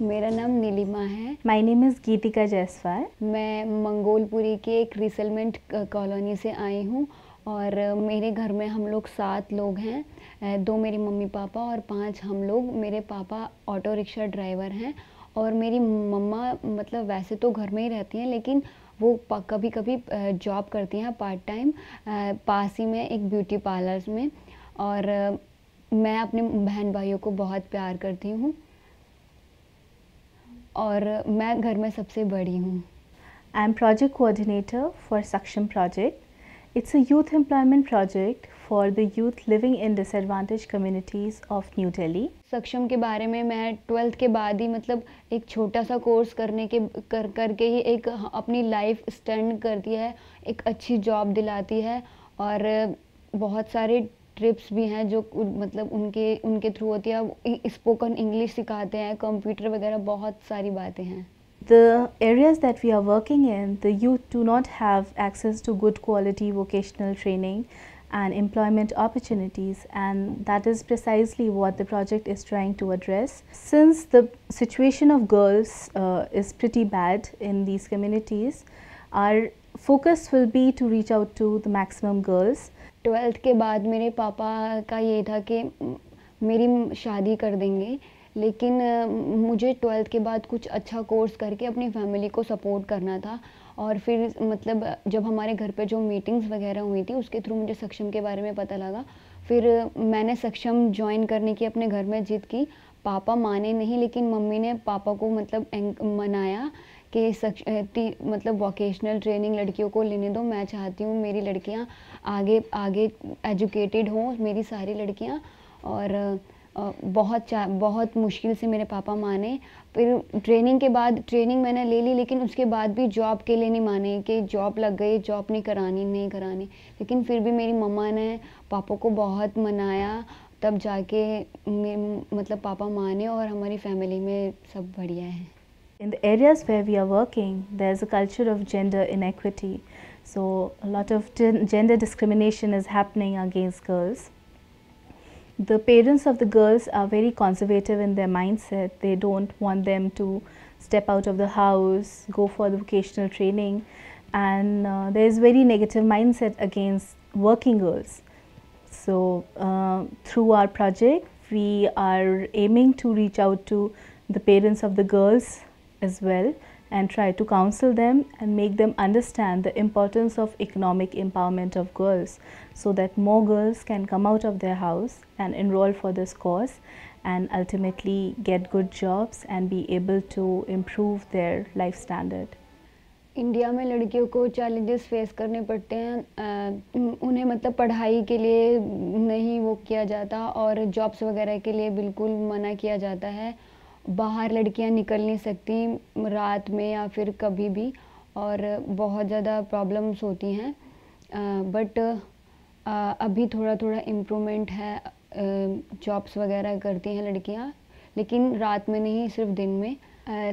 मेरा नाम नीलिमा है। My name is Geetika Jaiswal. मैं मंगोलपुरी के एक रिसेटलमेंट कॉलोनी से आई हूँ और मेरे घर में हम लोग 7 लोग हैं। 2 मेरी मम्मी पापा और 5 हम लोग। मेरे पापा ऑटो रिक्शा ड्राइवर हैं और मेरी मम्मा मतलब वैसे तो घर में ही रहती हैं, लेकिन वो कभी कभी जॉब करती हैं पार्ट टाइम पास ही में एक ब्यूटी पार्लर्स में। और मैं अपने बहन भाइयों को बहुत प्यार करती हूँ और मैं घर में सबसे बड़ी हूँ। I am project coordinator for Saksham project. It's a youth employment project for the youth living in disadvantaged communities of New Delhi. सक्षम के बारे में मैं 12th के बाद ही मतलब एक छोटा सा कोर्स करके ही एक अपनी लाइफ स्टैंड करती है, एक अच्छी जॉब दिलाती है और बहुत सारे ट्रिप्स भी हैं जो मतलब उनके थ्रू होती है। स्पोकन इंग्लिश सिखाते हैं, कंप्यूटर वगैरह, बहुत सारी बातें हैं। The areas that we are working in, the youth do not have access to good quality vocational training and employment opportunities, and that is precisely what the project is trying to address. Since the situation of girls is pretty bad in these communities, our focus will be to reach out to the maximum girls. 12th के बाद मेरे पापा का ये था कि मेरी शादी कर देंगे, लेकिन मुझे 12th के बाद कुछ अच्छा कोर्स करके अपनी फैमिली को सपोर्ट करना था। और फिर मतलब जब हमारे घर पे जो मीटिंग्स वगैरह हुई थी उसके थ्रू मुझे सक्षम के बारे में पता लगा। फिर मैंने सक्षम ज्वाइन करने की अपने घर में जिद की। पापा माने नहीं, लेकिन मम्मी ने पापा को मतलब मनाया कि मतलब वोकेशनल ट्रेनिंग लड़कियों को लेने दो। मैं चाहती हूँ मेरी लड़कियाँ आगे आगे एजुकेटेड हों, मेरी सारी लड़कियाँ। और बहुत मुश्किल से मेरे पापा माने। फिर ट्रेनिंग के बाद ट्रेनिंग मैंने ले ली, लेकिन उसके बाद भी जॉब के लिए नहीं माने कि जॉब लग गई, जॉब नहीं करानी। लेकिन फिर भी मेरी मम्मा ने पापा को बहुत मनाया, तब जाके मतलब पापा माने और हमारी फैमिली में सब बढ़िया है। In the areas where we are working, there's a culture of gender inequity. So a lot of gender discrimination is happening against girls. The parents of the girls are very conservative in their mindset. They don't want them to step out of the house, go for the vocational training, and there is very negative mindset against working girls. So through our project, we are aiming to reach out to the parents of the girls as well and try to counsel them and make them understand the importance of economic empowerment of girls, so that more girls can come out of their house and enroll for this course and ultimately get good jobs and be able to improve their life standard. India में लड़कियों को challenges face करने पड़ते हैं। उन्हें मतलब पढ़ाई के लिए नहीं वो किया जाता और जॉब्स वगैरह के लिए बिल्कुल मना किया जाता है। बाहर लड़कियां निकल नहीं सकती रात में या फिर कभी भी, और बहुत ज़्यादा प्रॉब्लम्स होती हैं। बट अभी थोड़ा थोड़ा इम्प्रूवमेंट है। जॉब्स वगैरह करती हैं लड़कियां, लेकिन रात में नहीं, सिर्फ दिन में।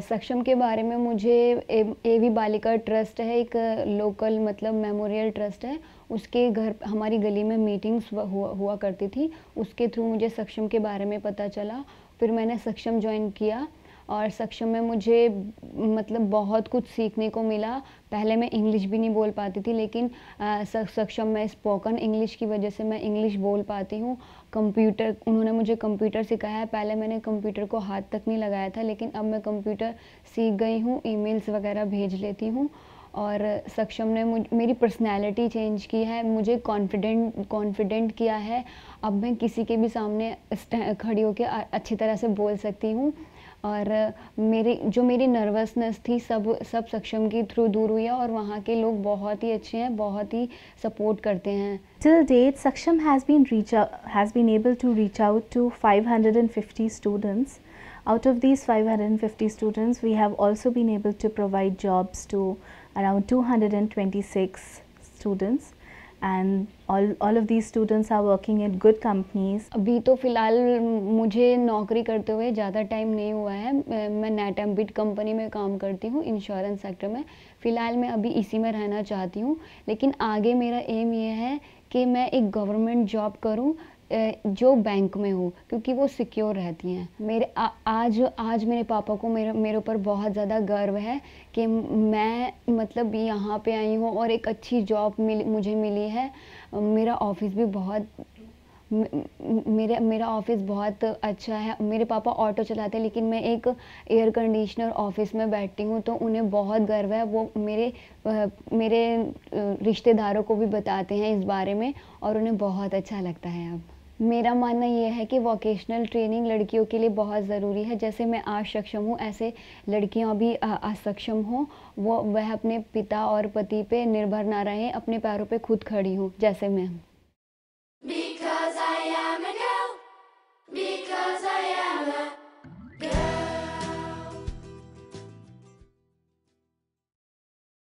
सक्षम के बारे में मुझे एवी बालिका ट्रस्ट है, एक लोकल मतलब मेमोरियल ट्रस्ट है, उसके घर हमारी गली में मीटिंग्स हुआ करती थी। उसके थ्रू मुझे सक्षम के बारे में पता चला। फिर मैंने सक्षम ज्वाइन किया और सक्षम में मुझे मतलब बहुत कुछ सीखने को मिला। पहले मैं इंग्लिश भी नहीं बोल पाती थी, लेकिन सक्षम में स्पोकन इंग्लिश की वजह से मैं इंग्लिश बोल पाती हूँ। कंप्यूटर, उन्होंने मुझे कंप्यूटर सिखाया है। पहले मैंने कंप्यूटर को हाथ तक नहीं लगाया था, लेकिन अब मैं कंप्यूटर सीख गई हूँ, ईमेल्स वगैरह भेज लेती हूँ। और सक्षम ने मेरी पर्सनैलिटी चेंज की है, मुझे कॉन्फिडेंट किया है। अब मैं किसी के भी सामने खड़ी होकर अच्छी तरह से बोल सकती हूँ। और मेरी नर्वसनेस थी सब सक्षम के थ्रू दूर हुई है और वहाँ के लोग बहुत ही अच्छे हैं, बहुत ही सपोर्ट करते हैं। Till date, Saksham has been able to reach out to 550 students. Out of these 550 students, we have also been able to provide jobs to around 226 students, and all of these students are working in good companies. अभी तो फ़िलहाल मुझे नौकरी करते हुए ज़्यादा time नहीं हुआ है। मैं नेटएम्बिट कंपनी में काम करती हूँ, इंश्योरेंस सेक्टर में। फ़िलहाल मैं अभी इसी में रहना चाहती हूँ, लेकिन आगे मेरा एम ये है कि मैं एक गवर्नमेंट जॉब करूँ, जो बैंक में हो, क्योंकि वो सिक्योर रहती हैं। आज मेरे पापा को मेरे ऊपर बहुत ज़्यादा गर्व है कि मैं मतलब यहाँ पे आई हूँ और एक अच्छी जॉब मुझे मिली है। मेरा ऑफ़िस भी बहुत मेरा ऑफ़िस बहुत अच्छा है। मेरे पापा ऑटो चलाते हैं, लेकिन मैं एक एयर कंडीशनर ऑफ़िस में बैठती हूँ, तो उन्हें बहुत गर्व है। वो मेरे रिश्तेदारों को भी बताते हैं इस बारे में और उन्हें बहुत अच्छा लगता है अब। मेरा मानना ये है कि वोकेशनल ट्रेनिंग लड़कियों के लिए बहुत ज़रूरी है। जैसे मैं आज सक्षम हूँ, ऐसे लड़कियाँ भी असक्षम हों, वह अपने पिता और पति पे निर्भर ना रहें, अपने पैरों पे खुद खड़ी हों, जैसे मैं हूँ।